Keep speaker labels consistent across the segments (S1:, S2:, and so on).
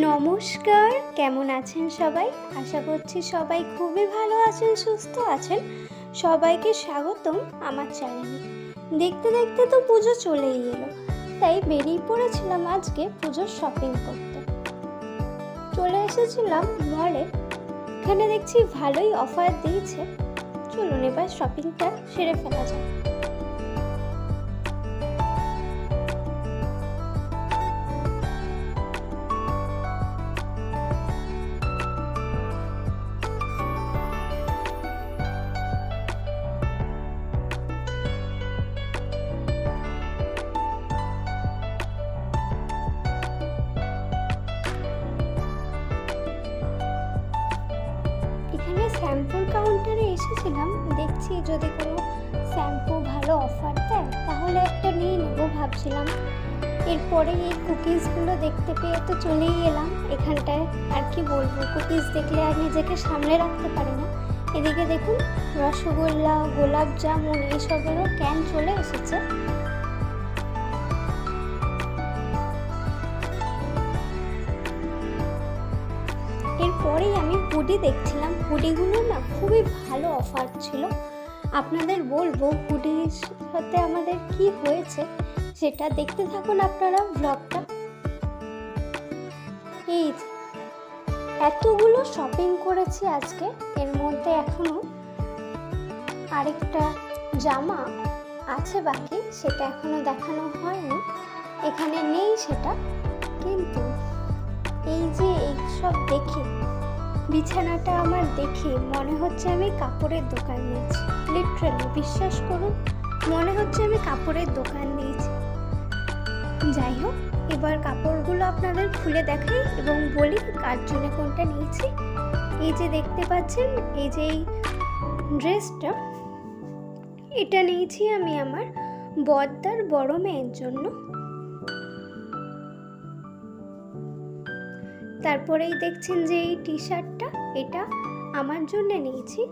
S1: নমস্কার, কেমন আছেন সবাই? আশা করছি সবাই খুবই ভালো আছেন, সুস্থ আছেন। সবাইকে স্বাগতম আমার চ্যানেলে। দেখতে দেখতে তো পুজো চলেই এলো, তাই বেরিয়ে পড়েছিলাম আজকে পুজোর শপিং করতে। চলে এসেছিলাম মলে। এখানে দেখছি ভালোই অফার দিয়েছে। চলুন এবার শপিংটা সেরে ফেলা যায়। এখানে শ্যাম্পুর কাউন্টারে এসেছিলাম, দেখছি যদি কোনো শ্যাম্পু ভালো অফার দেয় তাহলে একটা নিয়ে নেব ভাবছিলাম। এরপরে এই কুকিজগুলো দেখতে পেয়ে তো চলেই এলাম এখানটায়। আর কি বলবো, কুকিজ দেখলে আর নিজেকে সামলে রাখতে পারি না। এদিকে দেখুন রসগোল্লা, গোলাপ জামুন এইসবেরও ক্যান চলে এসেছে। এরপরেই আমি হুডি দেখছিলাম। হুডিগুলো না খুবই ভালো অফার ছিল। আপনাদের বলবো হুডির সাথে আমাদের কি হয়েছে সেটা দেখতে থাকুন আপনারা ব্লগটা। এই এতগুলো শপিং করেছি আজকে, এর মধ্যে এখনো আরেকটা জামা আছে বাকি, সেটা এখনো দেখানো হয়নি, এখানে নেই সেটা। কিন্তু এই যে এইসব দেখে বিছানাটা আমার দেখে মনে হচ্ছে আমি কাপড়ের দোকান নিয়েছি। লিটারালি বিশ্বাস করুন, মনে হচ্ছে আমি কাপড়ের দোকান নিয়েছি। যাই হোক, এবার কাপড়গুলো আপনাদের খুলে দেখাই এবং বলি কার জন্য কোনটা নিয়েছি। এই যে দেখতে পাচ্ছেন, এই যে এই ড্রেসটা, এটা নিয়েছি আমি আমার বড়দার বড় মেয়ের জন্য। তারপরেই দেখছেন যে এই টি শার্টটা, এটা আমার জন্য নিয়েছি।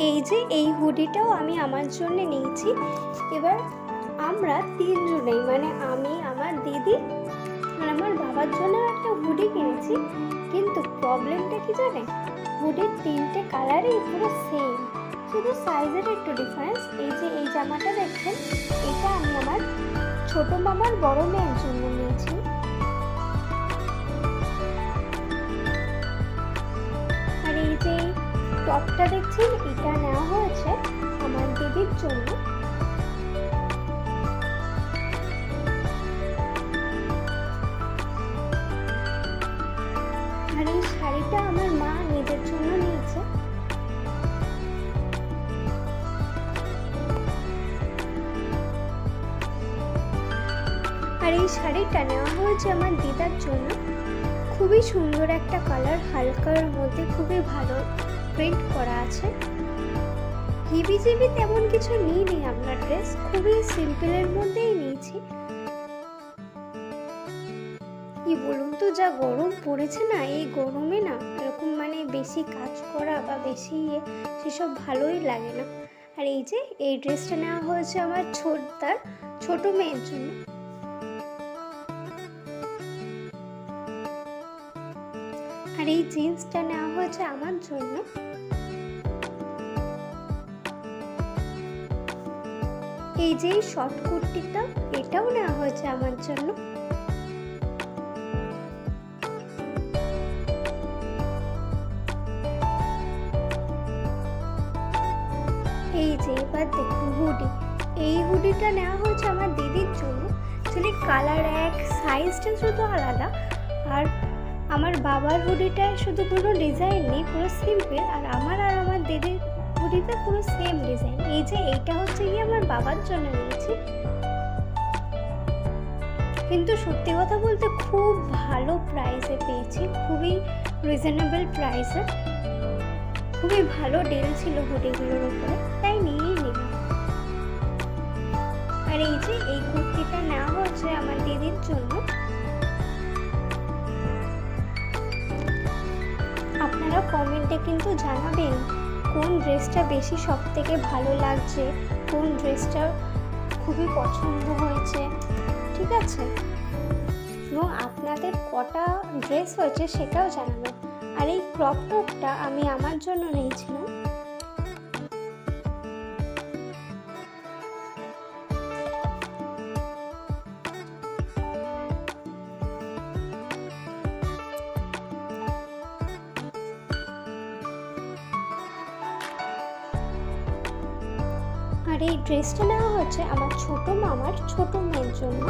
S1: এই যে এই হুডিটাও আমি আমার জন্য নিয়েছি। এবার আমরা তিনজনেই, মানে আমি, আমার দিদি আর আমার বাবার জন্য একটা হুডি কিনেছি। কিন্তু প্রবলেমটা কি জানেন, হুডির তিনটে কালারই পুরো সেম, শুধু সাইজের একটু ডিফারেন্স। এই যে এই জামাটা দেখছেন, এটা আমি আমার ছোট মামার বড় মেয়ের জন্য নিয়েছি। আর এই যে টপটা দেখছেন, এটা নেওয়া হয়েছে আমার দিদির জন্য। আর এই শাড়িটা আমার মা নিজের জন্য নিয়েছে। আর এই শাড়িটা নেওয়া হয়েছে আমার দিদার জন্য। খুবই সুন্দর একটা কালার, হালকার মধ্যে খুবই ভালো প্রিন্ট করা আছে। হিবিজিবি তেমন কিছু নিইনি আমরা ড্রেস, খুবই সিম্পলের মধ্যেই নিয়েছি। কি বলুন তো, যা গরম পড়েছে না, এই গরমে না এরকম মানে বেশি কাজ করা বা বেশি সেসব ভালোই লাগে না। আর এই যে এই ড্রেসটা নেওয়া হয়েছে আমার ছোট মেয়ের জন্য। আর এই জিন্সটা নেওয়া হয়েছে আমার জন্য। এই যে শর্ট কুর্তিটা, এটাও নেওয়া হয়েছে আমার জন্য। এই যে এবার দেখুন হুডি, এই হুডিটা নেওয়া হয়েছে আমার দিদির জন্য। অ্যাকচুয়ালি কালার এক, সাইজটা শুধু আলাদা। আর আমার বাবার হুডিটায় শুধু কোনো ডিজাইন নেই, পুরো সিম্পল। আর আমার দিদির হুডিতে পুরো সেম ডিজাইন। এই যে এইটা হচ্ছে গিয়ে আমার বাবার জন্য নিয়েছি। কিন্তু সত্যি কথা বলতে খুব ভালো প্রাইসে পেয়েছি, খুবই রিজনেবল প্রাইসে। খুবই ভালো ডিল ছিল হুডিগুলোর উপরে, তাই নিয়েই নিলাম। আর এই যে এই কুর্তিটা নেওয়া হচ্ছে আমার দিদির জন্য। আপনারা কমেন্টে কিন্তু জানাবেন কোন ড্রেসটা বেশি সব থেকে ভালো লাগছে, কোন ড্রেসটা খুবই পছন্দ হয়েছে, ঠিক আছে? এবং আপনাদের কটা ড্রেস হয়েছে সেটাও জানাবেন। আর এই ক্রপ টপটা আমি আমার জন্য নিয়েছিলাম। আর এই ড্রেসটা নেওয়া হচ্ছে আমার ছোট মামার ছোট মেয়ের জন্য।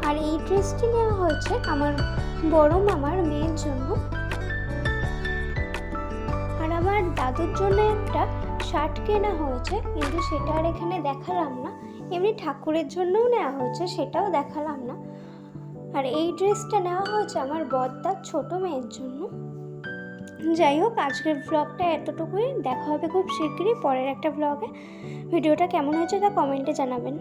S1: আর এই ড্রেসটি নেওয়া হয়েছে আমার বড় মামার মেয়ের জন্য। আর আমার দাদুর জন্য একটা শার্ট কেনা হয়েছে, কিন্তু সেটা আর এখানে দেখালাম না। এমনি ঠাকুরের জন্যও নেওয়া হয়েছে, সেটাও দেখালাম না। আর এই ড্রেসটা নেওয়া হয়েছে আমার বড়দার ছোট মেয়ের জন্য। যাই হোক, আজকের ব্লগটা এতটুকুই। দেখা হবে খুব শীঘ্রই পরের একটা ব্লগে। ভিডিওটা কেমন হয়েছে তা কমেন্টে জানাবেন।